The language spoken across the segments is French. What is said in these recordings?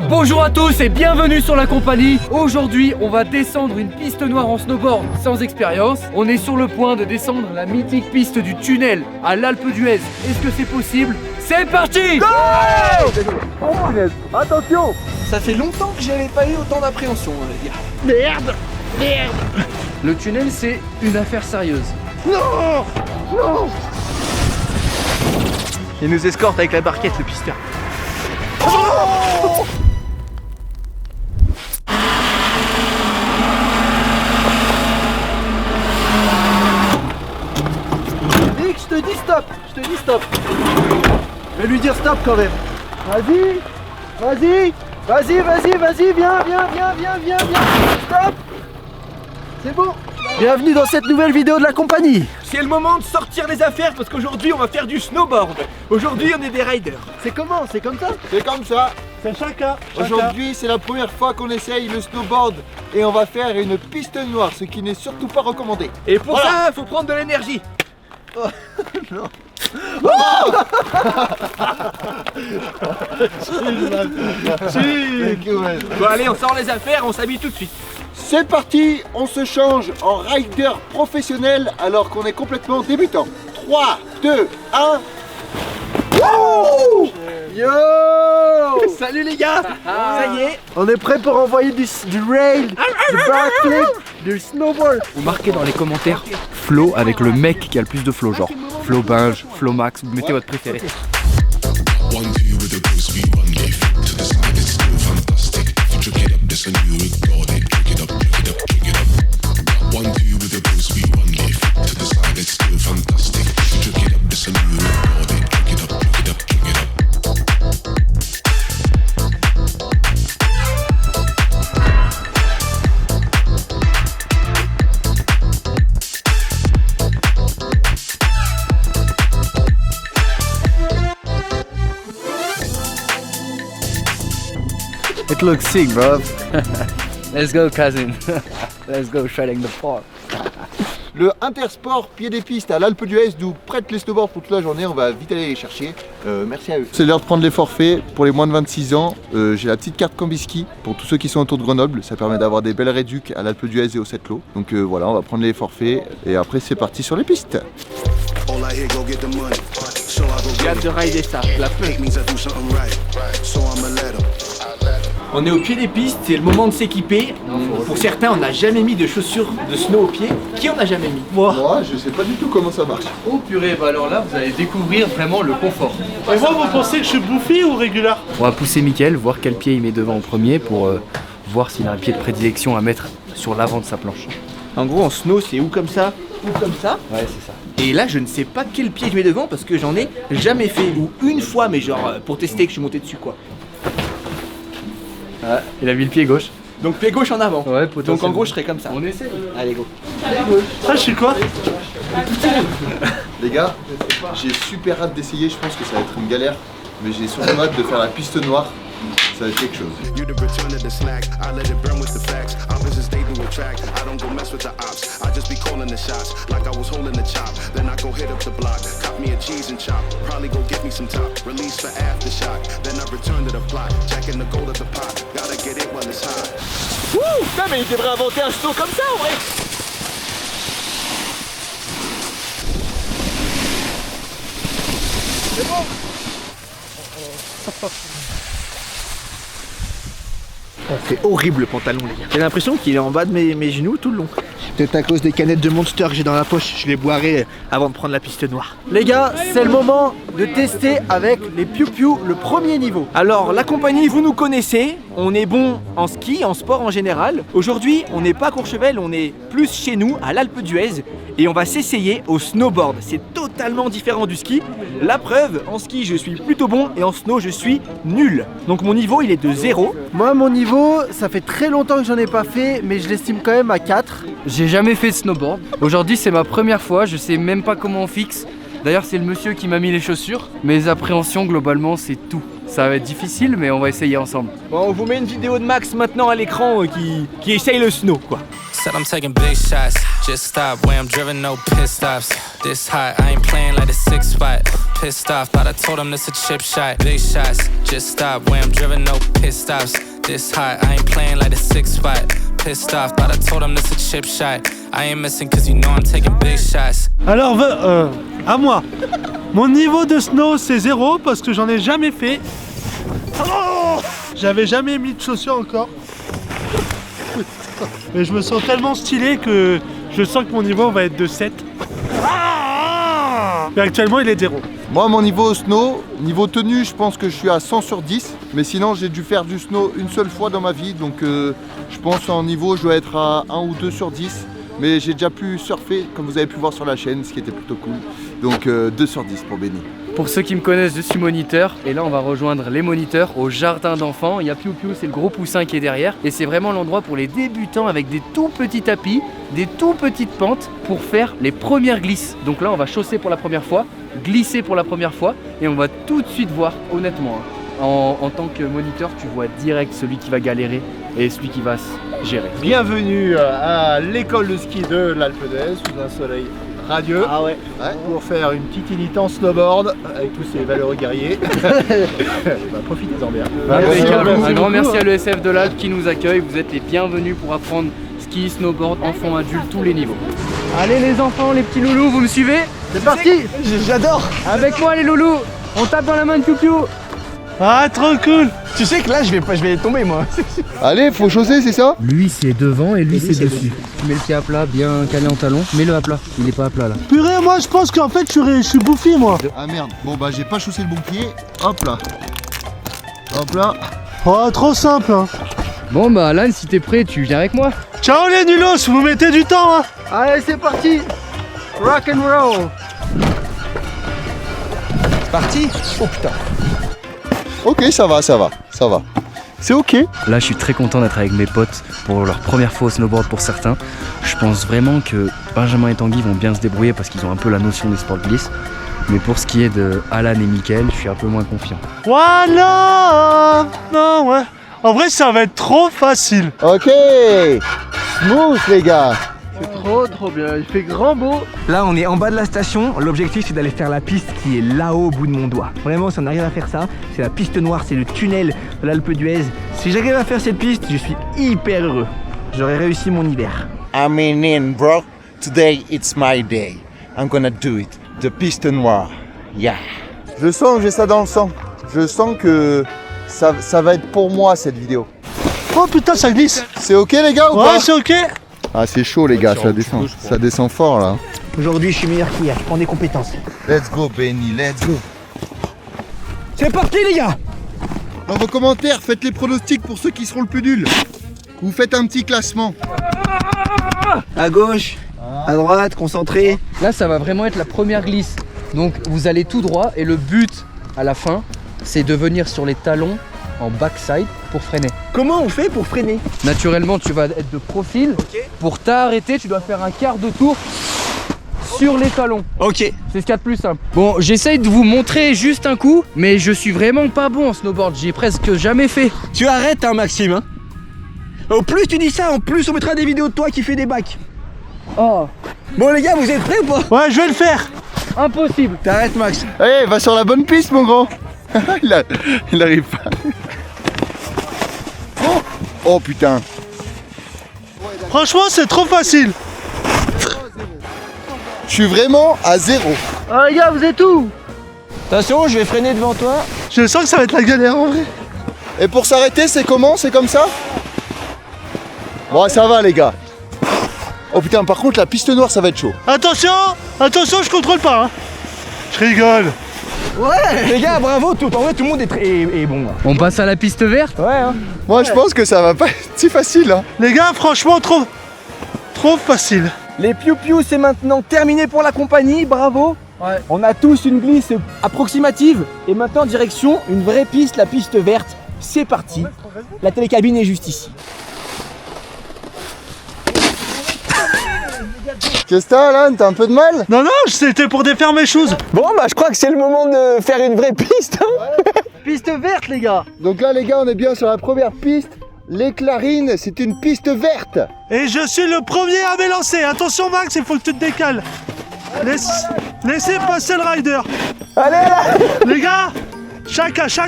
Bonjour à tous et bienvenue sur la compagnie. Aujourd'hui, on va descendre une piste noire en snowboard sans expérience. On est sur le point de descendre la mythique piste du tunnel à l'Alpe d'Huez. Est-ce que c'est possible? C'est parti! Go! Attention! Ça fait longtemps que j'avais pas eu autant d'appréhension, les gars. Merde! Le tunnel, c'est une affaire sérieuse. Non! Non! Il nous escorte avec la barquette, le pisteur. Nick, je te dis stop! Je te dis stop! Je vais lui dire stop quand même. Vas-y! Vas-y! Vas-y, vas-y, vas-y, viens! Stop! C'est bon! Bienvenue dans cette nouvelle vidéo de la compagnie. C'est le moment de sortir les affaires parce qu'aujourd'hui on va faire du snowboard. Aujourd'hui on est des riders. C'est comment? C'est comme ça? C'est comme ça. C'est chacun. Aujourd'hui, c'est la première fois qu'on essaye le snowboard et on va faire une piste noire, ce qui n'est surtout pas recommandé. Et pour ça, faut prendre de l'énergie. Bon allez, on sort les affaires, on s'habille tout de suite. C'est parti, on se change en rider professionnel alors qu'on est complètement débutant. 3, 2, 1. Yo! Salut les gars. Ça y est. On est prêt pour envoyer du rail, du backflip, du snowboard. Vous marquez dans les commentaires Flo avec le mec qui a le plus de flow, genre Flo Binge, Flo Max, vous mettez votre préféré. One view with a blue sweet one leaf to the side, it's still fantastic. If you trick it up, this a new record it. Trick it up, trick it up, trick it up. One view with a blue sweet one leaf to the side, it's still fantastic. If you trick it up, this a new record it. Trick it up, trick it up, trick it up. It looks sick, bro. Let's go, cousin. Let's go shredding the park. Le Intersport pied des pistes à l'Alpe d'Huez nous prête les snowboards pour toute la journée, on va vite aller les chercher. Merci à eux. C'est l'heure de prendre les forfaits pour les moins de 26 ans. J'ai la petite carte Cambiski pour tous ceux qui sont autour de Grenoble. Ça permet d'avoir des belles réducs à l'Alpe d'Huez et au Sept-Lô. Donc voilà, on va prendre les forfaits et après c'est parti sur les pistes. J'ai hâte de rider ça, la feuille. On est au pied des pistes, c'est le moment de s'équiper. Pour certains, on n'a jamais mis de chaussures de snow aux pieds. Qui en a jamais mis? Moi, je sais pas du tout comment ça marche. Oh purée, bah alors là, vous allez découvrir vraiment le confort. Et moi, vous pensez que je suis bouffi ou régulier? On va pousser Mickaël, voir quel pied il met devant en premier pour voir s'il a un pied de prédilection à mettre sur l'avant de sa planche. En gros, en snow, c'est ou comme ça, ou comme ça. Ouais, c'est ça. Et là, je ne sais pas quel pied je mets devant parce que j'en ai jamais fait. Ou une fois, mais genre pour tester que je suis monté dessus, quoi. Ouais, il a mis le pied gauche. Donc pied gauche en avant. Ouais, donc en gros, je serais comme ça. On essaie. Allez, go. Ah, je suis quoi? Les gars, j'ai super hâte d'essayer, je pense que ça va être une galère. Mais j'ai surtout hâte de faire la piste noire. Ça va être quelque chose. You the return of the slack. I let it burn with the facts. Opposites they do attract. I don't go mess with the ops. I just be calling the shots like I was holding the chop. Then I go hit up the block, cop me a cheese and chop. Probably go get me some top. Release for aftershock. Then I return to the plot, checking the gold at the pot. Gotta get it while it's hot. Wouh! Putain, mais il devrait inventer un snow comme ça, en vrai. C'est bon. C'est horrible le pantalon, les gars. J'ai l'impression qu'il est en bas de mes genoux tout le long. Peut-être à cause des canettes de Monster que j'ai dans la poche. Je les boirai avant de prendre la piste noire. Les gars, c'est le moment de tester avec les Piu Piu le premier niveau. Alors, la compagnie, vous nous connaissez. On est bon en ski, en sport en général. Aujourd'hui, on n'est pas à Courchevel, on est plus chez nous, à l'Alpe d'Huez. Et on va s'essayer au snowboard. C'est totalement différent du ski. La preuve, en ski, je suis plutôt bon et en snow, je suis nul. Donc mon niveau, il est de 0. Moi, mon niveau, ça fait très longtemps que j'en ai pas fait, mais je l'estime quand même à 4. J'ai jamais fait de snowboard. Aujourd'hui, c'est ma première fois, je sais même pas comment on fixe. D'ailleurs, c'est le monsieur qui m'a mis les chaussures. Mes appréhensions, globalement, c'est tout. Ça va être difficile, mais on va essayer ensemble. Bon, on vous met une vidéo de Max maintenant à l'écran qui essaye le snow, quoi. Said I'm taking big shots. Just stop where I'm driven, no pit stops. This hot, I ain't playing like a 6-5. Pissed off, thought I told him this a chip shot. Big shots. Just stop where I'm driven, no pit stops. This hot, I ain't playing like a 6-5. Pissed off, thought I told him this a chip shot. I ain't missing cause you know I'm taking big shots. Alors, à moi. Mon niveau de snow c'est 0 parce que j'en ai jamais fait. Oh, j'avais jamais mis de chaussures encore. Et je me sens tellement stylé que je sens que mon niveau va être de 7. Mais actuellement il est 0. Moi, mon niveau snow, niveau tenue, je pense que je suis à 100 sur 10. Mais sinon, j'ai dû faire du snow une seule fois dans ma vie. Donc, je pense en niveau, je dois être à 1 ou 2 sur 10. Mais j'ai déjà pu surfer, comme vous avez pu voir sur la chaîne, ce qui était plutôt cool. Donc, 2 sur 10 pour Benny. Pour ceux qui me connaissent, je suis moniteur et là on va rejoindre les moniteurs au jardin d'enfants. Il y a Piu Piu, c'est le gros poussin qui est derrière et c'est vraiment l'endroit pour les débutants avec des tout petits tapis, des tout petites pentes pour faire les premières glisses. Donc là on va chausser pour la première fois, glisser pour la première fois et on va tout de suite voir honnêtement. En tant que moniteur, tu vois direct celui qui va galérer et celui qui va se gérer. Bienvenue à l'école de ski de l'Alpe d'Huez sous un soleil radieux. Ah ouais. Pour faire une petite unité en snowboard avec tous ces valeureux guerriers. Bah, profitez-en bien. Un grand merci à l'ESF de l'Alpe qui nous accueille. Vous êtes les bienvenus pour apprendre ski, snowboard, enfants, adultes, tous les niveaux. Allez les enfants, les petits loulous, vous me suivez? C'est parti. J'adore. Avec moi les loulous, on tape dans la main de Piu Piu. Ah, trop cool. Tu sais que là je vais tomber moi. Allez, faut chausser, c'est ça? Lui c'est devant et lui c'est dessus. Tu mets le pied à plat, bien calé en talon. Mets-le à plat, il est pas à plat là. Purée, moi je pense qu'en fait je suis bouffi moi. Ah merde, bon bah j'ai pas chaussé le bon pied. Hop là. Hop là. Oh, trop simple hein. Bon bah Alan, si t'es prêt, tu viens avec moi. Ciao les nulos, vous mettez du temps hein. Allez c'est parti. Rock and roll. C'est parti. Oh putain. Ok, ça va. C'est ok. Là je suis très content d'être avec mes potes pour leur première fois au snowboard pour certains. Je pense vraiment que Benjamin et Tanguy vont bien se débrouiller parce qu'ils ont un peu la notion des sports de glisse. Mais pour ce qui est de Alan et Mickaël, je suis un peu moins confiant. Voilà. Non ouais. En vrai ça va être trop facile. Ok. Smooth les gars. C'est trop bien, il fait grand beau. Là, on est en bas de la station. L'objectif, c'est d'aller faire la piste qui est là-haut au bout de mon doigt. Vraiment, si on arrive à faire ça, c'est la piste noire, c'est le tunnel de l'Alpe d'Huez. Si j'arrive à faire cette piste, je suis hyper heureux. J'aurais réussi mon hiver. I'm in, bro. Today, it's my day. I'm gonna do it. The piste noire. Yeah. Je sens que j'ai ça dans le sang. Je sens que ça va être pour moi cette vidéo. Oh putain, ça glisse. C'est ok les gars ou pas? Ouais, c'est ok. Ah c'est chaud les gars, ça descend fort là. Aujourd'hui, je suis meilleur qu'hier. Je prends des compétences. Let's go Benny, let's go. C'est parti les gars. Dans vos commentaires, faites les pronostics pour ceux qui seront le plus nuls. Vous faites un petit classement. À gauche, à droite, concentré. Là ça va vraiment être la première glisse. Donc vous allez tout droit et le but à la fin, c'est de venir sur les talons en backside pour freiner. Comment on fait pour freiner? Naturellement tu vas être de profil. Pour t'arrêter tu dois faire un quart de tour sur les talons. Ok. C'est ce qu'il y a de plus simple. Bon, j'essaye de vous montrer juste un coup, mais je suis vraiment pas bon en snowboard, j'ai presque jamais fait. Tu arrêtes hein Maxime hein. Au plus tu dis ça, en plus on mettra des vidéos de toi qui fait des bacs. Oh, Bon les gars, vous êtes prêts ou pas? Ouais, je vais le faire. impossible. T'arrêtes Max. Allez, va sur la bonne piste mon grand. il arrive pas. Oh putain. Franchement, c'est trop facile. Je suis vraiment à 0. Ah les gars, vous êtes où? Attention, je vais freiner devant toi. Je sens que ça va être la galère en vrai. Et pour s'arrêter, c'est comment? C'est comme ça? Bon, ça va les gars. Oh putain, par contre, la piste noire, ça va être chaud. Attention, attention, je contrôle pas. Hein. Je rigole. Ouais les gars, bravo, en vrai tout le monde est bon. Là. On passe à la piste verte. Ouais hein. Moi, je pense que ça va pas être si facile. Hein. Les gars, franchement, trop facile. Les piou-piou, c'est maintenant terminé pour la compagnie, bravo. Ouais. On a tous une glisse approximative et maintenant direction une vraie piste, la piste verte. C'est parti. La télécabine est juste ici. Qu'est-ce que t'as, Alan? T'as un peu de mal? Non, c'était pour défaire mes choses. Bon bah je crois que c'est le moment de faire une vraie piste. Hein. Piste verte les gars. Donc là, les gars, on est bien sur la première piste. les Clarines, c'est une piste verte. Et je suis le premier à m'élancer. Attention Max, il faut que tu te décales. Laissez passer le rider. Allez là. Les gars, chacun. C'est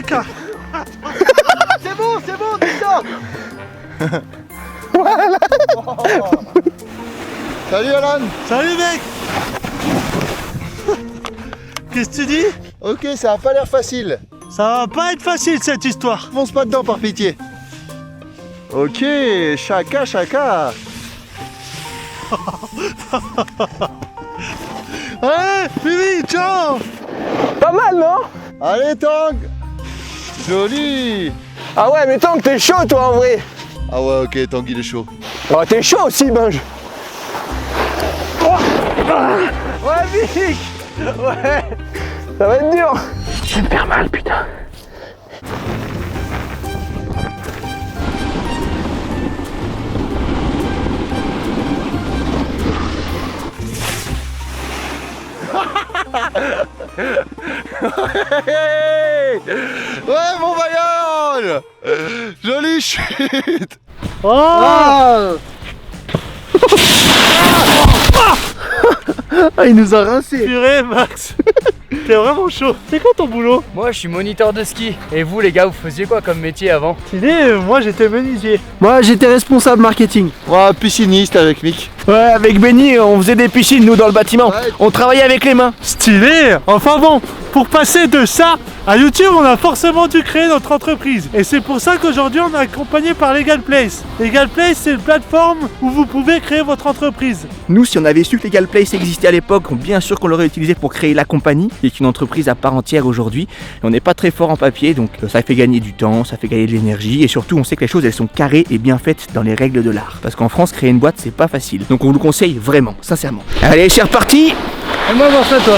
bon, dis-ça. Voilà. Salut Alan. Salut mec. Qu'est-ce que tu dis? Ok, ça a pas l'air facile. Ça va pas être facile cette histoire. Fonce pas dedans par pitié. Ok, chacun. Allez, Mimi, ciao. Pas mal, non? Allez Tang. Joli. Ah ouais, mais tant que t'es chaud, toi, en vrai. Ah ouais, ok, Tang il est chaud. Oh, t'es chaud aussi, Binge. Ouais, Vic. Ouais. Ça va être dur. Je vais me faire mal, putain. Ouais, mon Bayern. Jolie chute. Oh. Ah, il nous a rincé. Purée Max. T'es vraiment chaud. C'est quoi ton boulot? Moi, je suis moniteur de ski. Et vous, les gars, vous faisiez quoi comme métier avant? Moi j'étais menuisier. Moi, j'étais responsable marketing. Ouais, pisciniste avec Mick. Ouais, avec Benny, on faisait des piscines, nous, dans le bâtiment. Ouais. On travaillait avec les mains. Stylé. Enfin bon, pour passer de ça à YouTube, on a forcément dû créer notre entreprise. Et c'est pour ça qu'aujourd'hui, on est accompagné par Legal Place. Legal Place, c'est une plateforme où vous pouvez créer votre entreprise. Nous, si on avait su que Legal Place existait à l'époque, bien sûr qu'on l'aurait utilisé pour créer la compagnie, qui est une entreprise à part entière aujourd'hui. Et on n'est pas très fort en papier, donc ça fait gagner du temps, ça fait gagner de l'énergie, et surtout, on sait que les choses, elles sont carrées et bien faites dans les règles de l'art. Parce qu'en France, créer une boîte, c'est pas facile. Donc on vous le conseille vraiment, sincèrement. Allez, c'est reparti. Et moi, voir ça, toi.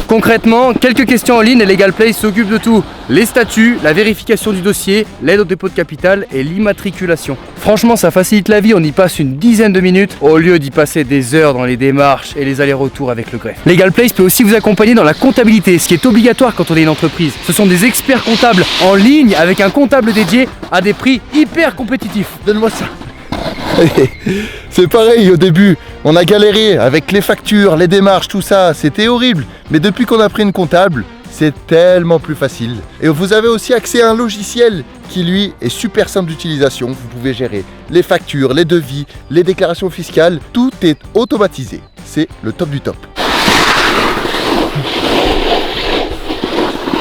Concrètement, quelques questions en ligne et Legal Place s'occupe de tout. Les statuts, la vérification du dossier, l'aide au dépôt de capital et l'immatriculation. Franchement, ça facilite la vie, on y passe une dizaine de minutes au lieu d'y passer des heures dans les démarches et les allers-retours avec le greffe. Legal Place peut aussi vous accompagner dans la comptabilité, ce qui est obligatoire quand on est une entreprise. Ce sont des experts comptables en ligne avec un comptable dédié à des prix hyper compétitifs. Donne-moi ça. C'est pareil au début, on a galéré avec les factures, les démarches, tout ça, c'était horrible. Mais depuis qu'on a pris une comptable, c'est tellement plus facile. Et vous avez aussi accès à un logiciel qui lui est super simple d'utilisation. Vous pouvez gérer les factures, les devis, les déclarations fiscales, tout est automatisé. C'est le top du top.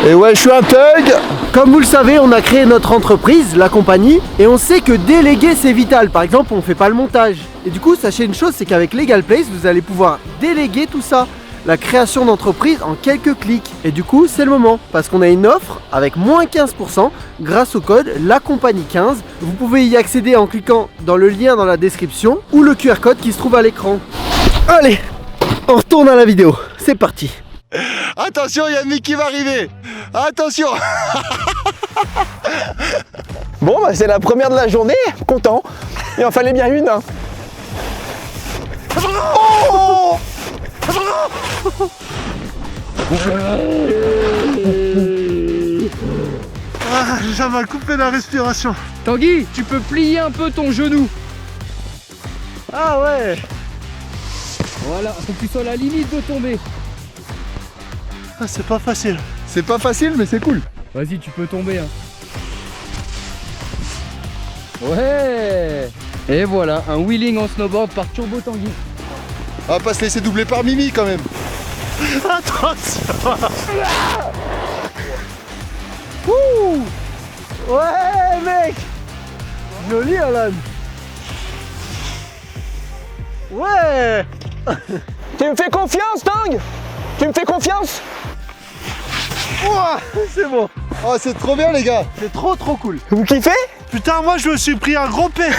Et ouais, je suis un thug. Comme vous le savez, on a créé notre entreprise, la compagnie, et on sait que déléguer c'est vital. Par exemple, on fait pas le montage. Et du coup, sachez une chose, c'est qu'avec Legal Place, vous allez pouvoir déléguer tout ça. La création d'entreprise en quelques clics. Et du coup, c'est le moment, parce qu'on a une offre avec moins 15% grâce au code LACOMPAGNIE15. Vous pouvez y accéder en cliquant dans le lien dans la description ou le QR code qui se trouve à l'écran. Allez, on retourne à la vidéo. C'est parti. Attention, il y a Mick qui va arriver. Attention. Bon, bah c'est la première de la journée, content. Il en fallait bien une. Hein. Oh. Ah, ça m'a coupé la respiration. Tanguy, tu peux plier un peu ton genou. Ah ouais. Voilà, faut que tu sois à la limite de tomber. Ah, c'est pas facile. C'est pas facile, mais c'est cool. Vas-y, tu peux tomber. Hein. Ouais. Et voilà, un wheeling en snowboard par Turbo Tanguy. On va pas se laisser doubler par Mimi quand même. Attention. Ouh. Ouais, mec. Joli, Alan. Ouais. Tu me fais confiance, Tang? Tu me fais confiance? Ouah, c'est bon. Oh, c'est trop bien les gars. C'est trop cool. Vous kiffez? Putain, moi je me suis pris un gros pet.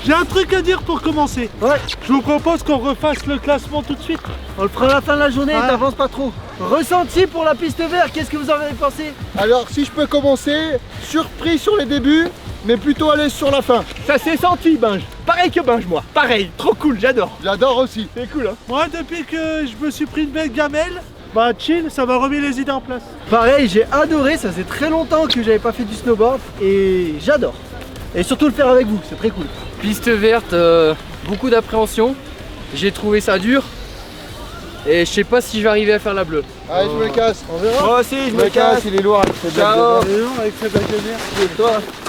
J'ai un truc à dire pour commencer. Ouais. Je vous propose qu'on refasse le classement tout de suite. On le fera à la fin de la journée, Ouais. t'avances pas trop. Ressenti pour la piste verte, qu'est-ce que vous en avez pensé? Alors, si je peux commencer, surpris sur les débuts, mais plutôt à l'aise sur la fin. Ça s'est senti, Binge. Pareil que Binge, moi. Pareil, trop cool, j'adore. J'adore aussi. C'est cool, hein. Moi, depuis que je me suis pris une belle gamelle, Bah chill, ça m'a remis les idées en place. Pareil, j'ai adoré, ça fait très longtemps que j'avais pas fait du snowboard et j'adore. Et surtout le faire avec vous, c'est très cool. Piste verte, beaucoup d'appréhension. J'ai trouvé ça dur. Et je sais pas si je vais arriver à faire la bleue. Allez, je me casse. On verra. Moi aussi, je me casse. il est lourd avec cette blague de Ciao. merde. Et non, avec ces blagues de merde.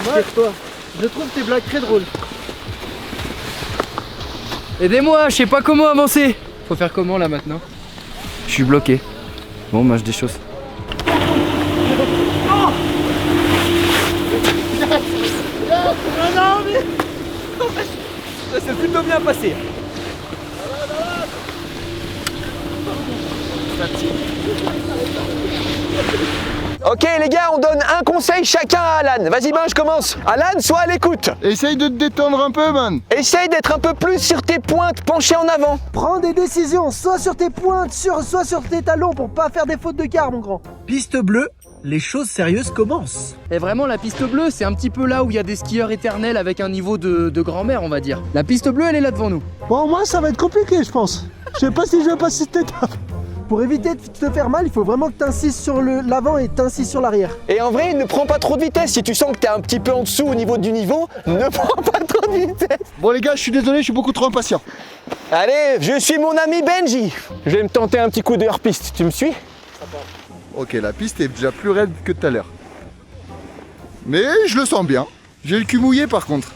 Tire-toi. Je trouve tes blagues très drôles. Aidez-moi, je sais pas comment avancer. Faut faire comment là maintenant? Je suis bloqué. Bon, bah je déchausse. Non, mais... Ça s'est plutôt bien passé. Ok les gars, on donne un conseil chacun à Alan. Vas-y ben, je commence. Alan, sois à l'écoute. Essaye de te détendre un peu, man. Essaye d'être un peu plus sur tes pointes, penché en avant. Prends des décisions, soit sur tes pointes, soit sur tes talons pour pas faire des fautes de quart, mon grand. Piste bleue, les choses sérieuses commencent. Et vraiment, la piste bleue, c'est un petit peu là où il y a des skieurs éternels avec un niveau de grand-mère, on va dire. La piste bleue, elle est là devant nous. Bon, moi ça va être compliqué, je pense. Je sais pas si je vais passer cette étape. Pour éviter de te faire mal, il faut vraiment que tu insistes sur l'avant et t'insistes sur l'arrière. Et en vrai, ne prends pas trop de vitesse. Si tu sens que t'es un petit peu en dessous au niveau du niveau, ne prends pas trop de vitesse. Bon les gars, je suis désolé, je suis beaucoup trop impatient. Allez, je suis mon ami Benji. Je vais me tenter un petit coup de hors-piste. Tu me suis? Ok, la piste est déjà plus raide que tout à l'heure. Mais je le sens bien. J'ai le cul mouillé par contre.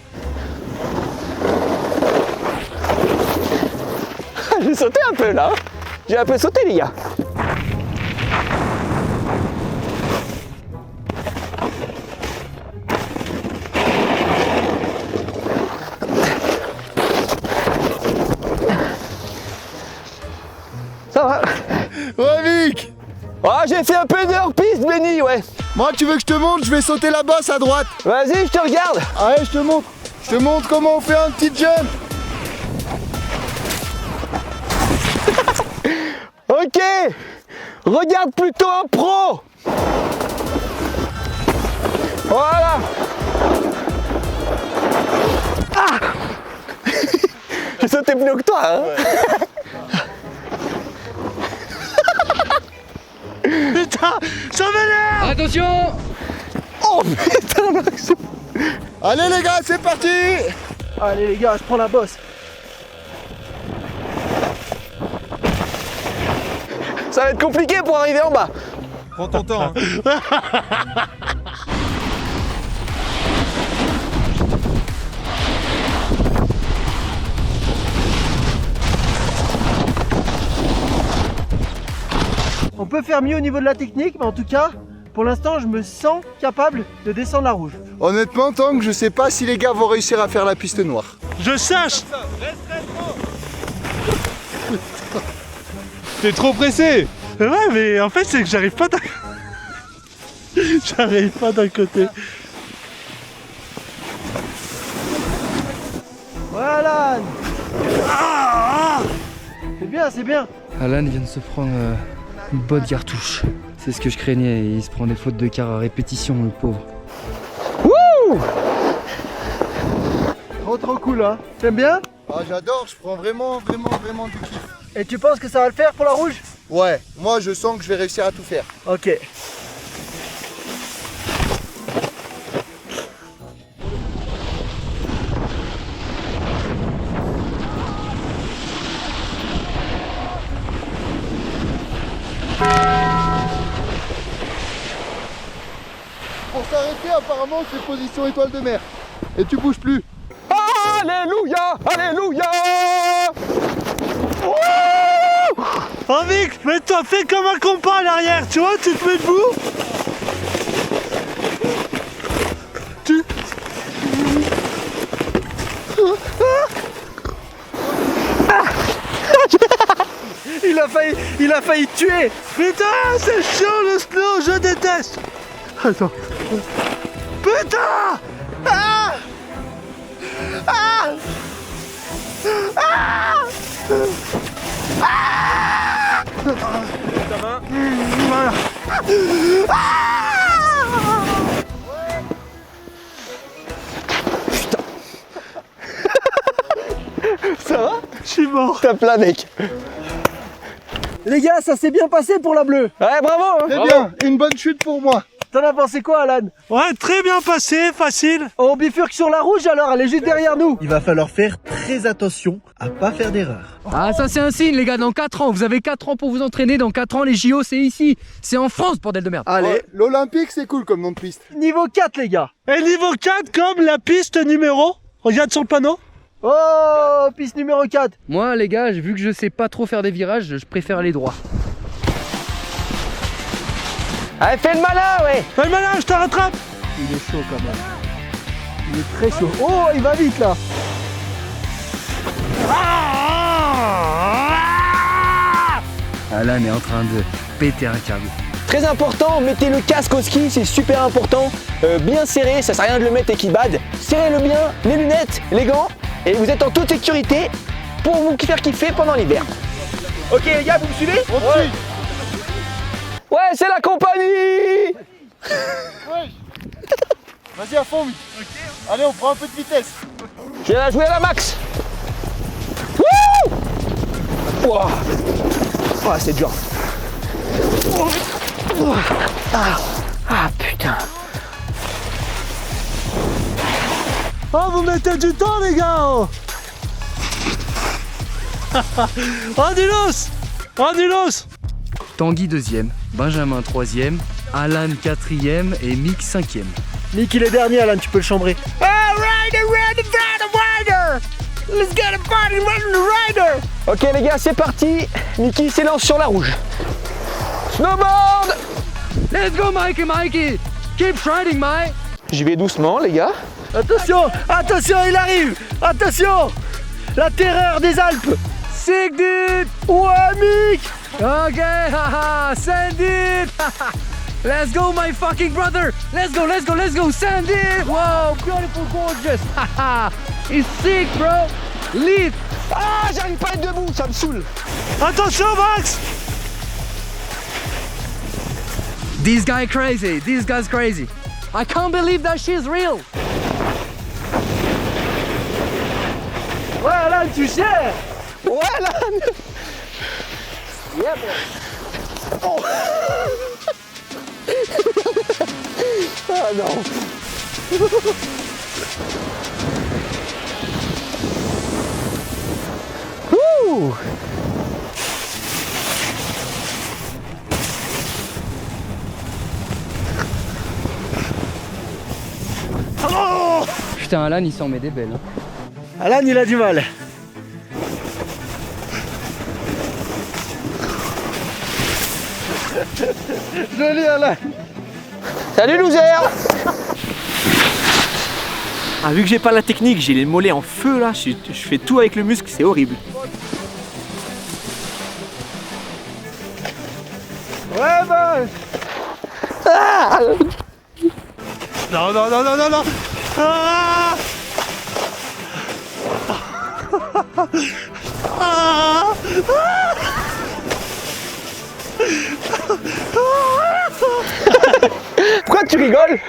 J'ai sauté un peu là. J'ai un peu sauté les gars. Ça va. Ouais, Vic. Oh, j'ai fait un peu de hors-piste, Benny, ouais. Moi, tu veux que je te montre? Je vais sauter la bosse à droite. Vas-y, je te regarde. Allez, je te montre. Je te montre comment on fait un petit jump. Ok. Regarde plutôt un pro. Voilà. Ah. J'ai sauté plus haut que toi, hein. Putain, ça m'énerve. Attention! Oh putain, Max. Allez les gars, c'est parti. Allez les gars, je prends la bosse. Ça va être compliqué pour arriver en bas. Prends ton temps. Hein. On peut faire mieux au niveau de la technique, mais en tout cas, pour l'instant, je me sens capable de descendre la rouge. Honnêtement, tant que je sais pas si les gars vont réussir à faire la piste noire. Je sache. T'es trop pressé. Ouais, mais en fait, c'est que j'arrive pas d'un... J'arrive pas d'un côté. Voilà. C'est bien, c'est bien. Alan vient de se prendre une bonne cartouche. C'est ce que je craignais, il se prend des fautes de quart à répétition, le pauvre. Trop cool, hein. T'aimes bien? Ah, j'adore, je prends vraiment du kiff. Et tu penses que ça va le faire pour la rouge? Ouais, moi je sens que je vais réussir à tout faire. Ok. Pour s'arrêter, apparemment, c'est position étoile de mer. Et tu bouges plus. Alléluia, alléluia. Oh Vic, mais toi fais comme un compas à l'arrière, tu vois, tu te mets debout. Il a failli tuer. Putain, c'est chiant le snow, je déteste. Attends. Putain. Ah. Ah. Ah. Ah. Voilà. Ça va? Je suis mort. Tape là, mec. Les gars, ça s'est bien passé pour la bleue. Ouais, bravo. Très bien, une bonne chute pour moi. T'en as pensé quoi, Alan? Ouais, très bien passé, facile. On bifurque sur la rouge alors, elle est juste derrière nous. Il va falloir faire très attention à pas faire d'erreur. Ah, ça c'est un signe, les gars. Dans 4 ans, vous avez 4 ans pour vous entraîner. Dans 4 ans, les JO, c'est ici. C'est en France, bordel de merde. Allez, Ouais, l'Olympique, c'est cool comme nom de piste. niveau 4, les gars. Et niveau 4, comme la piste numéro. Regarde sur le panneau. Oh, piste numéro 4. Moi, les gars, vu que je sais pas trop faire des virages, je préfère aller droit. Allez, fais le malin, ouais. Fais le malin, je te rattrape. Il est chaud quand même. Il est très chaud. Oh, il va vite là. Alan est en train de péter un câble. Très important, mettez le casque au ski, c'est super important. Bien serré, ça sert à rien de le mettre et qu'il bade. Serrez-le bien, les lunettes, les gants, et vous êtes en toute sécurité pour vous faire kiffer pendant l'hiver. Ok les gars, vous me suivez? On te suit. Ouais, c'est la compagnie. Vas-y à fond, Allez, on prend un peu de vitesse. Je vais la jouer à la max. Wouh! Wow. Oh, c'est dur. Ah putain. Oh, vous mettez du temps, les gars. Oh, Andilos. Andilos. Tanguy 2e, Benjamin 3e, Alan 4e et Mick 5e. Nick, il est dernier, Alan, tu peux le chambrer. Ok les gars, c'est parti. Niki s'élance sur la rouge. Snowboard. Let's go, Mikey! Keep riding, Mike! J'y vais doucement les gars. Attention, attention, il arrive. Attention. La terreur des Alpes. Sick, dude! Ouais, Mick. Ok, haha, send it! Let's go, my fucking brother! Let's go, send it! Wow, beautiful, gorgeous! Haha, it's sick, bro! Lead! Ah, j'arrive pas à être debout, ça me saoule. Attention, Max. This guy's crazy. I can't believe that she's real! Ouais, Alan, tu gères. Ouais là. Yeah, bro. Oh. Ah non. Ouh. Oh. Putain, Alan, il s'en met des belles. Hein. Alan, il a du mal. Joli, Alan. Salut loser. Ah, vu que j'ai pas la technique, j'ai les mollets en feu là, je fais tout avec le muscle, c'est horrible. Ouais, bah. Ah. Non, non, non, non, non, non. Ah. Ah. Pourquoi tu rigoles?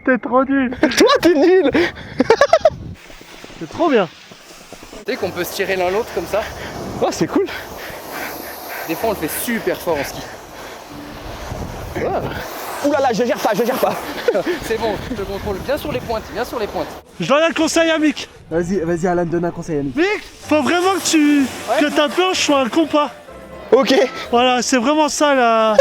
T'es trop nul. Toi t'es nul. C'est trop bien. Tu sais qu'on peut se tirer l'un l'autre comme ça? Oh c'est cool. Des fois, on le fait super fort en ski. Ouh là là, je gère pas. C'est bon, je te contrôle. Viens sur les pointes. Je donne un conseil à Mick. Vas-y, Alan, donne un conseil à Nick. Mick, faut vraiment que ta planche soit un compas. Ok. Voilà, c'est vraiment ça là.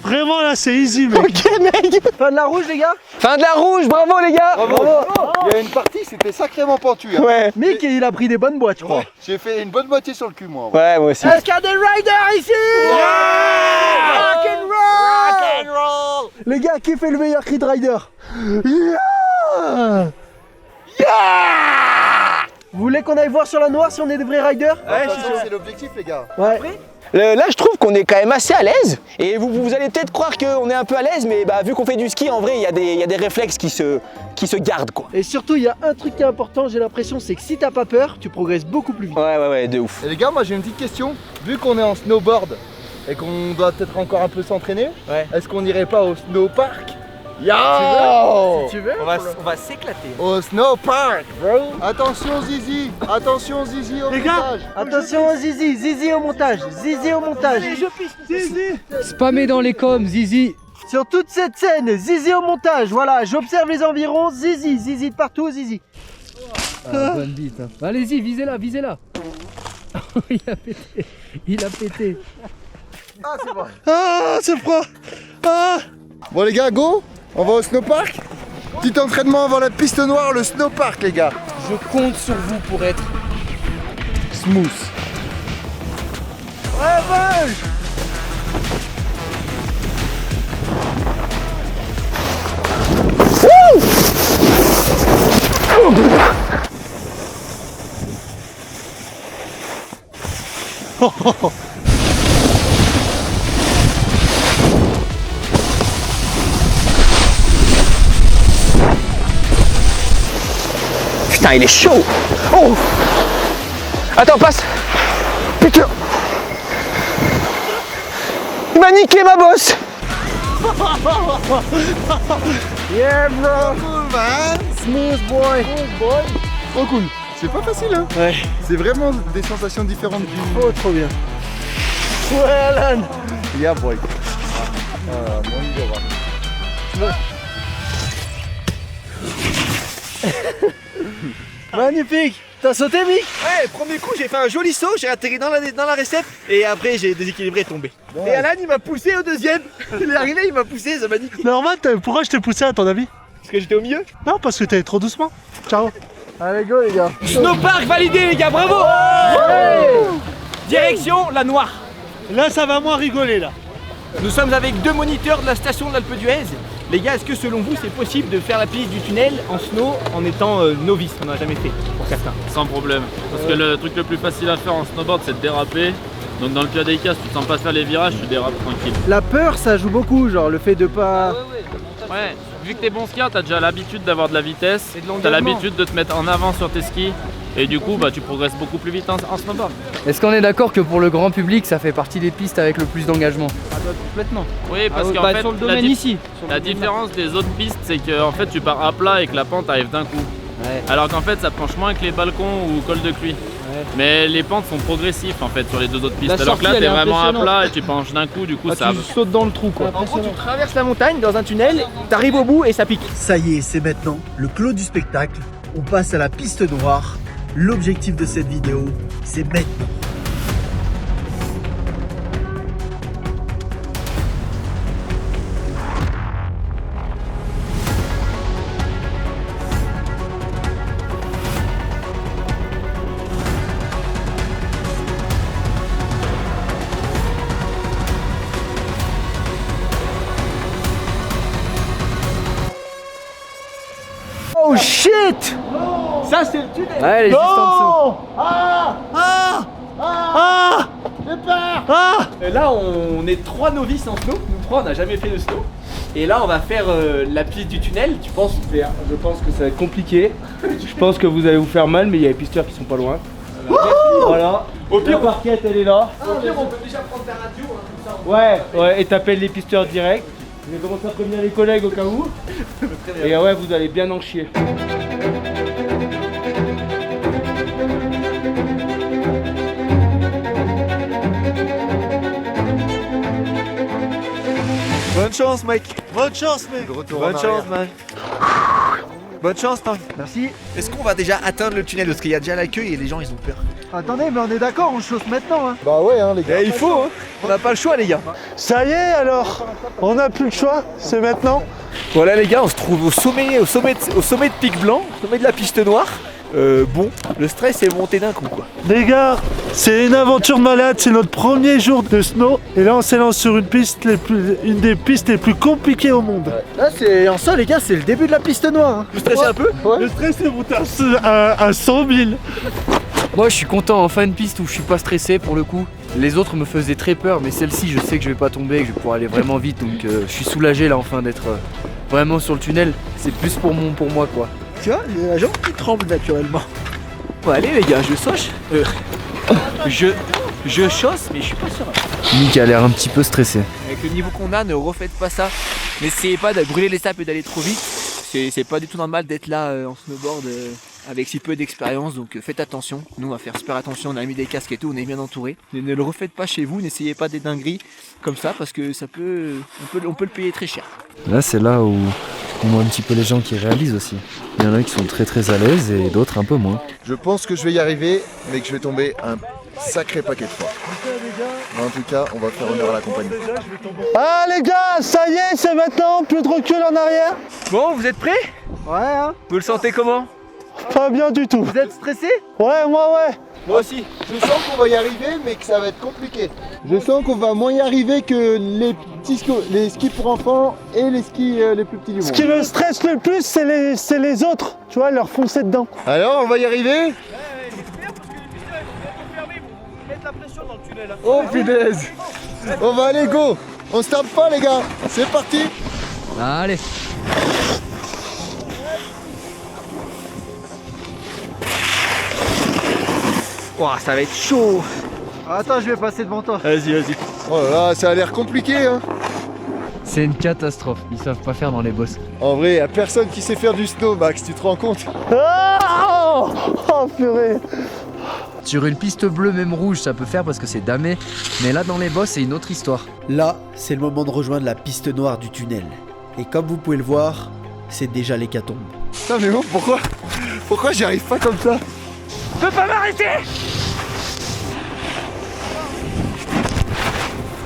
Vraiment là, c'est easy, mec. Ok mec. Fin de la rouge, les gars. Fin de la rouge, bravo les gars. Bravo. Il y a une partie, c'était sacrément pentu. Hein. Ouais. Mick, il a pris des bonnes boîtes, je crois. J'ai fait une bonne moitié sur le cul, moi. Ouais, moi aussi. Est-ce qu'il y a des riders ici? Rock and roll. Les gars, qui fait le meilleur cri de rider? Yeah. Vous voulez qu'on aille voir sur la noire si on est des vrais riders? Ouais, c'est l'objectif, les gars. Ouais. Là, je trouve qu'on est quand même assez à l'aise. Et vous allez peut-être croire qu'on est un peu à l'aise, mais bah, vu qu'on fait du ski, en vrai, il y a des réflexes qui se gardent, quoi. Et surtout, il y a un truc qui est important, j'ai l'impression, c'est que si t'as pas peur, tu progresses beaucoup plus vite. Ouais, de ouf. Et les gars, moi j'ai une petite question. Vu qu'on est en snowboard et qu'on doit peut-être encore un peu s'entraîner, Ouais. est-ce qu'on n'irait pas au snowpark Yo! Si tu veux. On va s'éclater. Au snowpark, bro! Attention Zizi! Attention Zizi au Les gars, montage! Attention Zizi, Zizi au montage, Zizi au montage. Spammez dans les coms, Zizi. Sur toute cette scène, Zizi au montage. Voilà, j'observe les environs, Zizi, Zizi de partout, Zizi. Bonne bite. Hein. Allez-y, visez-la, visez-la. Il a pété. Il a pété. Ah, c'est bon! Ah, c'est froid. Ah. Bon, les gars, go! On va au snowpark? Petit entraînement avant la piste noire, le snowpark, les gars! Je compte sur vous pour être smooth. Putain, il est chaud. Oh. Attends, passe. Putain. Il m'a niqué ma bosse. Yeah, bro. Cool, man! Smooth boy. Trop cool! C'est pas facile, hein? Ouais. C'est vraiment des sensations différentes du. Oh, trop bien. Ouais, Alan. Yeah, boy! Magnifique. T'as sauté, Mick? Ouais, premier coup, j'ai fait un joli saut, j'ai atterri dans la récepte et après j'ai déséquilibré et tombé. Et Alan, il m'a poussé au deuxième. Il est arrivé, il m'a poussé, ça m'a niqué. Normal, pourquoi je t'ai poussé à ton avis? Parce que j'étais au milieu. Non, parce que t'allais trop doucement. Ciao. Allez, go, les gars. Snowpark validé, les gars, bravo. Direction la Noire. Là, ça va moins rigoler, là. Nous sommes avec deux moniteurs de la station de l'Alpe d'Huez. Les gars, est-ce que selon vous c'est possible de faire la piste du tunnel en snow en étant novice? On n'a jamais fait pour certains. Sans problème. Parce que le truc le plus facile à faire en snowboard, c'est de déraper. Donc dans le pire des cas, si tu ne sens pas faire les virages, tu dérapes tranquille. La peur, ça joue beaucoup, genre le fait de pas. Ouais, vu que t'es bon skieur, t'as déjà l'habitude d'avoir de la vitesse, Et de t'as l'engagement. l'habitude de te mettre en avant sur tes skis, et du coup, bah, tu progresses beaucoup plus vite en snowboard. Est-ce qu'on est d'accord que pour le grand public, ça fait partie des pistes avec le plus d'engagement? Complètement. Oui, parce qu'en fait, sur le domaine ici. la différence des autres pistes, c'est que en fait, tu pars à plat et que la pente arrive d'un coup. Ouais. Alors qu'en fait, ça penche moins que les balcons ou col de Cluy. Mais les pentes sont progressives en fait sur les deux autres pistes. La Alors que là, sortie, t'es elle est vraiment à impressionnante. plat et tu penches d'un coup, du coup, ça. Tu sautes dans le trou, quoi. En gros, tu traverses la montagne dans un tunnel, t'arrives au bout et ça pique. Ça y est, c'est maintenant le clos du spectacle. On passe à la piste noire. L'objectif de cette vidéo, c'est maintenant. Oh shit! Ça, c'est le tunnel. Ouais, elle est juste en dessous. Et là, on est trois novices en snow. Nous trois, on n'a jamais fait de snow. Et là, on va faire la piste du tunnel. Tu penses faire? Je pense que ça va être compliqué. Je pense que vous allez vous faire mal, mais il y a les pisteurs qui sont pas loin. Voilà. Au pire, La parquette, elle est là. Au pire, on peut déjà prendre ta radio. Hein, comme ça. Ouais, et t'appelles les pisteurs direct. Je vais commencer à prévenir les collègues au cas où. Et ouais, vous allez bien en chier. Bonne chance, mec. Bonne chance, mec. Bonne chance, man. Bonne chance, Tank. Merci. Est-ce qu'on va déjà atteindre le tunnel? Parce qu'il y a déjà l'accueil et les gens, ils ont peur. Attendez, mais on est d'accord, on chausse maintenant, hein. Bah ouais, hein, les gars. Il faut, hein. On n'a pas le choix, les gars. Ça y est, alors. On n'a plus le choix. C'est maintenant. Voilà, les gars, on se trouve au sommet de Pic Blanc, au sommet de la piste noire. Bon, le stress est monté d'un coup, quoi. Les gars, c'est une aventure malade. C'est notre premier jour de snow. Et là, on s'élance sur une des pistes les plus compliquées au monde. Là, c'est en ça, les gars, c'est le début de la piste noire. Hein. Vous stressez un peu? Le stress est monté à 100 000. Moi, je suis content, enfin une piste où je suis pas stressé pour le coup. Les autres me faisaient très peur, mais celle-ci, je sais que je vais pas tomber, que je vais pouvoir aller vraiment vite. Donc, je suis soulagé là, enfin, d'être vraiment sur le tunnel. C'est plus pour moi, quoi. Tu vois, il y a la jambe qui tremble naturellement. Bon, allez, les gars, je sauche. Je chausse, mais je suis pas sûr. Nick a l'air un petit peu stressé. Avec le niveau qu'on a, ne refaites pas ça. N'essayez pas de brûler les sapes et d'aller trop vite. C'est pas du tout normal d'être là en snowboard avec si peu d'expérience, donc faites attention. Nous on va faire super attention, on a mis des casques et tout, on est bien entouré. Ne le refaites pas chez vous, n'essayez pas des dingueries comme ça parce que ça peut, on peut le payer très cher. Là c'est là où on voit un petit peu les gens qui réalisent aussi. Il y en a qui sont très à l'aise et d'autres un peu moins. Je pense que je vais y arriver, mais que je vais tomber un sacré paquet de fois. Mais en tout cas, on va faire honneur à la compagnie. Ah les gars, ça y est, c'est maintenant, plus de recul en arrière. Bon, vous êtes prêts? Ouais, hein. Vous le sentez comment? Pas bien du tout. Vous êtes stressé? Ouais, moi ouais. Moi aussi. Je sens qu'on va y arriver, mais que ça va être compliqué. Je sens qu'on va moins y arriver que les skis pour enfants et les skis les plus petits du monde. Ce qui me stresse le plus, c'est les autres. Tu vois, leur foncer dedans. Alors, on va y arriver? Oh punaise! On va aller, go! On se tape pas les gars! C'est parti! Allez. Ouah, ça va être chaud. Attends, je vais passer devant toi. Vas-y. Oh là là, ça a l'air compliqué hein! C'est une catastrophe, ils savent pas faire dans les bosses. En vrai, y a personne qui sait faire du snow, Max, tu te rends compte? Oh purée. Sur une piste bleue, même rouge, ça peut faire parce que c'est damé. Mais là, dans les bosses, c'est une autre histoire. Là, c'est le moment de rejoindre la piste noire du tunnel. Et comme vous pouvez le voir, c'est déjà l'hécatombe. Putain mais bon, pourquoi j'y arrive pas comme ça? Je peux pas m'arrêter.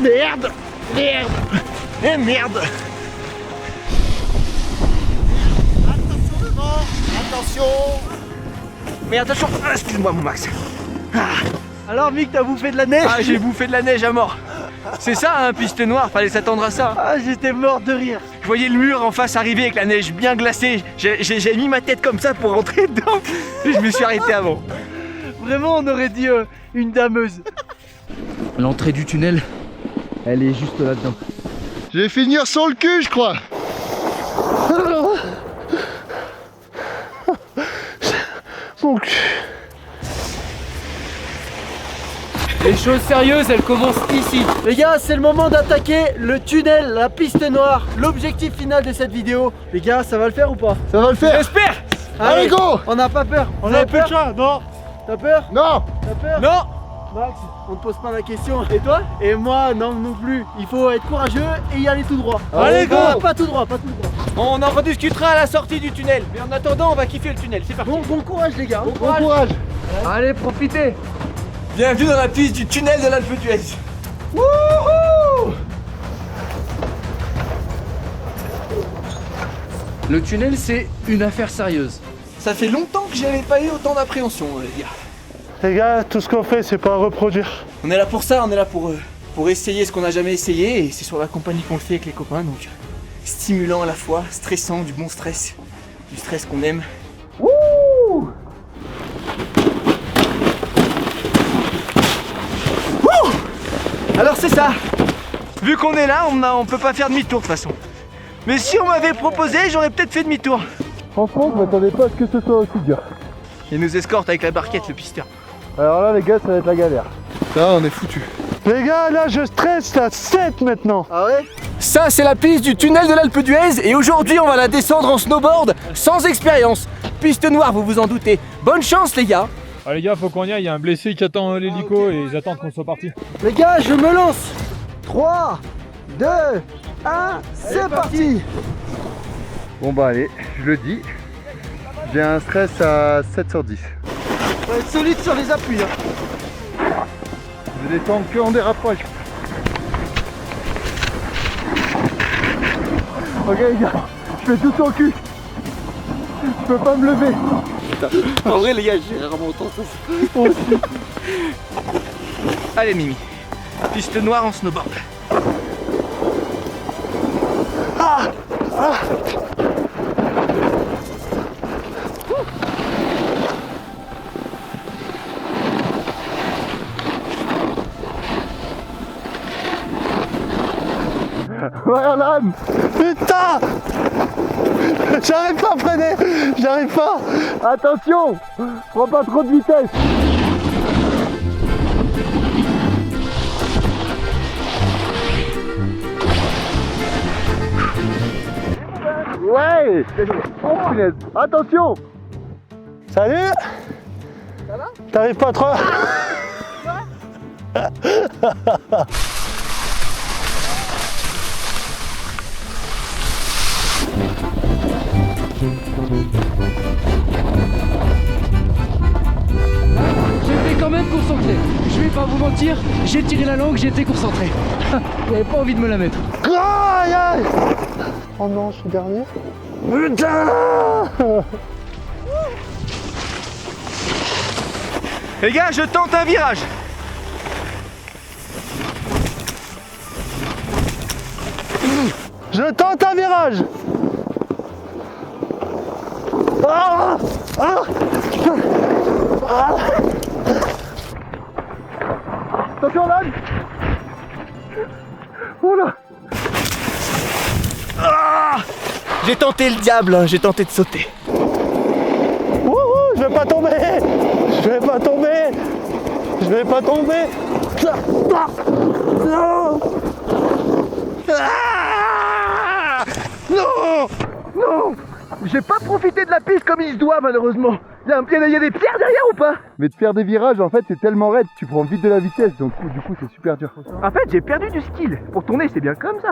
Merde. Eh merde. Attention devant! Attention! Mais attention, excuse-moi mon Max. Alors Mick, t'as bouffé de la neige? Ah, j'ai bouffé de la neige à mort. C'est ça, hein, piste noire, fallait s'attendre à ça. Ah, j'étais mort de rire. Je voyais le mur en face arriver avec la neige bien glacée. J'ai mis ma tête comme ça pour rentrer dedans. Et je me suis arrêté avant. Vraiment, on aurait dit une dameuse. L'entrée du tunnel, elle est juste là-dedans. Je vais finir sur le cul, je crois! Mon cul. Les choses sérieuses, elles commencent ici. Les gars, c'est le moment d'attaquer le tunnel, la piste noire. L'objectif final de cette vidéo. Les gars, ça va le faire ou pas? Ça va le faire! J'espère. Allez, go! On n'a pas peur. On a plus de chat, non? T'as peur? Non! T'as peur? Non. Max, on te pose pas la question. Et toi? Et moi, non plus. Il faut être courageux et y aller tout droit. Allez, go! Pas tout droit, pas tout droit. On en rediscutera à la sortie du tunnel. Mais en attendant, on va kiffer le tunnel. C'est parti. Bon courage les gars. Bon courage! Allez, profitez. Bienvenue dans la piste du tunnel de l'Alpe d'Huez. Wouhou! Le tunnel, c'est une affaire sérieuse. Ça fait longtemps que j'avais pas eu autant d'appréhension, on va dire. Les gars, tout ce qu'on fait, c'est pas à reproduire. On est là pour ça, on est là pour essayer ce qu'on n'a jamais essayé. Et c'est sur la compagnie qu'on le fait avec les copains. Donc stimulant à la fois, stressant, du bon stress. Du stress qu'on aime. Wouh! Alors c'est ça. Vu qu'on est là, on peut pas faire demi-tour de toute façon. Mais si on m'avait proposé, j'aurais peut-être fait demi-tour. Franchement, je m'attendais pas à ce que ce soit aussi dur. Il nous escorte avec la barquette, le pisteur. Alors là, les gars, ça va être la galère. Là, on est foutu. Les gars, là, je stresse à 7 maintenant. Ah ouais? Ça, c'est la piste du tunnel de l'Alpe d'Huez et aujourd'hui, on va la descendre en snowboard sans expérience. Piste noire, vous vous en doutez. Bonne chance, les gars. Ah les gars, faut qu'on y aille, il y a un blessé qui attend l'hélico et ils attendent qu'on soit parti. Les gars, je me lance. 3, 2, 1, c'est parti. Bon bah allez, je le dis. J'ai un stress à 7 sur 10. On va être solide sur les appuis. Hein. Je détends que en dérapage. Ok les gars, je fais tout en cul. Je peux pas me lever. En vrai, les gars, j'ai rarement autant ça. Allez, Mimi. Piste noire en snowboard. Ouais, Alan. Putain! J'arrive pas à freiner! J'arrive pas! Attention, prends pas trop de vitesse. Ouais. Oh punaise. Attention. Salut. Ça va? T'arrives pas trop? J'étais quand même concentré. Je vais pas vous mentir, j'ai tiré la langue, j'étais concentré. J'avais pas envie de me la mettre. Aïe, aïe. Oh non, je suis dernier. Putain. Les gars, je tente un virage. Je tente un virage. Ah, ah, ah. Attention Dan. Oula. Ah, j'ai tenté le diable, hein, j'ai tenté de sauter. Wouhou, je vais pas tomber. Je vais pas tomber. Je vais pas tomber. Non. Ah, Non. Non. J'ai pas profité de la piste comme il se doit malheureusement. Il y a des pierres derrière ou pas? Mais de faire des virages, en fait, c'est tellement raide, tu prends vite de la vitesse, donc du coup, c'est super dur. En fait, j'ai perdu du skill. Pour tourner, c'est bien comme ça.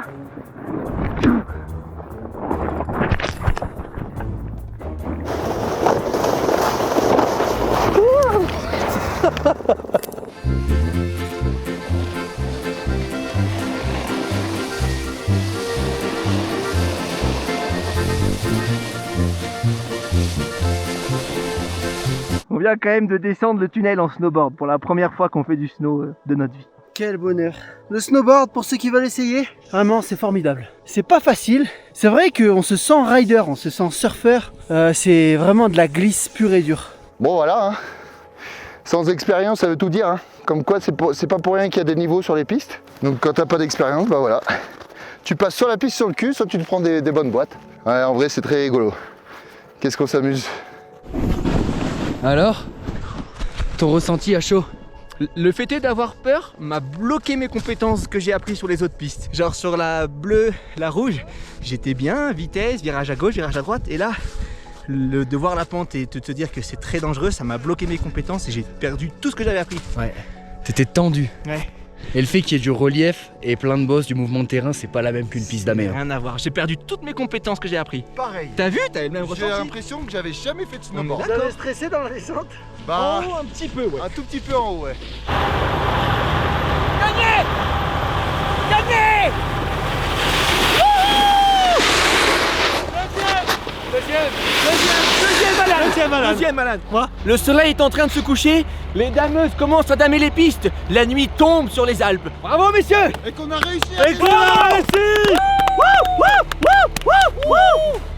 On vient quand même de descendre le tunnel en snowboard pour la première fois qu'on fait du snow de notre vie. Quel bonheur. Le snowboard, pour ceux qui veulent essayer, vraiment c'est formidable. C'est pas facile. C'est vrai qu'on se sent rider, on se sent surfeur. C'est vraiment de la glisse pure et dure. Bon, voilà, hein. Sans expérience, ça veut tout dire, hein. Comme quoi, c'est pas pour rien qu'il y a des niveaux sur les pistes. Donc quand t'as pas d'expérience, bah voilà. Tu passes sur la piste sur le cul, soit tu te prends des bonnes boîtes. Ouais, en vrai, c'est très rigolo. Qu'est-ce qu'on s'amuse. Alors, ton ressenti à chaud? Le fait est d'avoir peur m'a bloqué mes compétences que j'ai appris sur les autres pistes. Genre sur la bleue, la rouge, j'étais bien, vitesse, virage à gauche, virage à droite, et là, de voir la pente et de te dire que c'est très dangereux, ça m'a bloqué mes compétences et j'ai perdu tout ce que j'avais appris. Ouais. T'étais tendu. Ouais. Et le fait qu'il y ait du relief et plein de bosses, du mouvement de terrain, c'est pas la même qu'une piste d'amé. Rien à voir, j'ai perdu toutes mes compétences que j'ai appris. Pareil. T'as vu? T'avais le même ressenti? J'ai l'impression que j'avais jamais fait de snowboard. Vous avez stressé dans la descente? Bah, Oh, un petit peu, ouais. un tout petit peu en haut, ouais. Gagné! Gagné! Deuxième malade. Quoi? Le soleil est en train de se coucher, les dameuses commencent à damer les pistes, la nuit tombe sur les Alpes. Bravo messieurs! Et qu'on a réussi Et qu'on a réussi!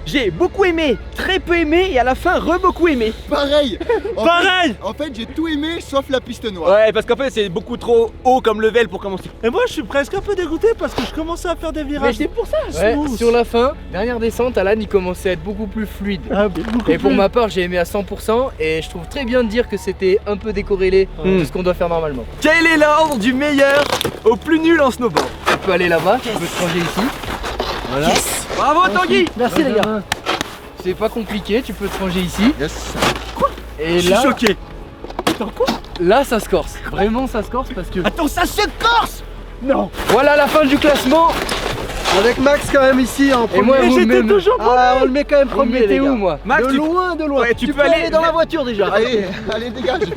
J'ai beaucoup aimé, très peu aimé et à la fin beaucoup aimé. Pareil. Pareil. En fait, j'ai tout aimé sauf la piste noire. Ouais, parce qu'en fait c'est beaucoup trop haut comme level pour commencer. Et moi je suis presque un peu dégoûté parce que je commençais à faire des virages. Mais c'est pour ça. Ouais, Smooth. sur la fin, dernière descente, Alan il commençait à être beaucoup plus fluide. Ah, beaucoup Et pour plus. ma part, j'ai aimé à 100% et je trouve très bien de dire que c'était un peu décorrélé de ce qu'on doit faire normalement. Quel est l'ordre du meilleur au plus nul en snowboard? Tu peux aller là-bas, tu peux te ranger ici. Voilà. Bravo Tanguy! Merci les gars. C'est pas compliqué, tu peux te ranger ici. Yes. Et Je là, suis choqué. là ça se corse. Vraiment ça se corse parce que... Attends, ça se corse! Non. Voilà la fin du classement. Avec Max quand même ici en premier. Et moi, vous J'étais me- toujours Ah, on le met quand même Vous me premier, mettez les gars. où moi? Max, De tu- loin, de loin. Ouais, tu peux aller dans la voiture déjà. Allez, allez, dégage. Tu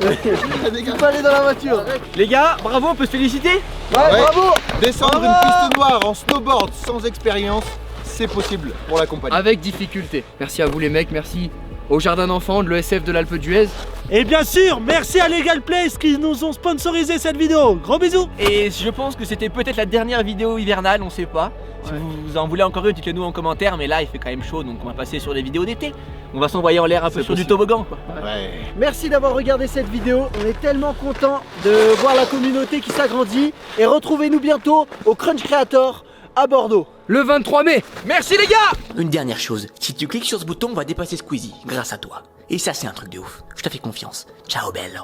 peux aller dans la voiture. Les gars, bravo, on peut se féliciter? Ouais, bravo. Descendre Bravo. une piste noire en snowboard sans expérience, c'est possible pour la compagnie. Avec difficulté. Merci à vous les mecs, merci au jardin d'enfants de l'ESF de l'Alpe d'Huez. Et bien sûr, merci à Legal Place qui nous ont sponsorisé cette vidéo. Gros bisous. Et je pense que c'était peut-être la dernière vidéo hivernale, on sait pas. Si vous en voulez encore une, dites-le nous en commentaire, mais là il fait quand même chaud donc on va passer sur les vidéos d'été. On va s'envoyer en l'air un peu sur du toboggan quoi. Ouais. Merci d'avoir regardé cette vidéo. On est tellement contents de voir la communauté qui s'agrandit. Et retrouvez-nous bientôt au Crunch Creator à Bordeaux. Le 23 mai. Merci les gars! Une dernière chose, si tu cliques sur ce bouton, on va dépasser Squeezie grâce à toi. Et ça c'est un truc de ouf. Je te fais confiance. Ciao belle.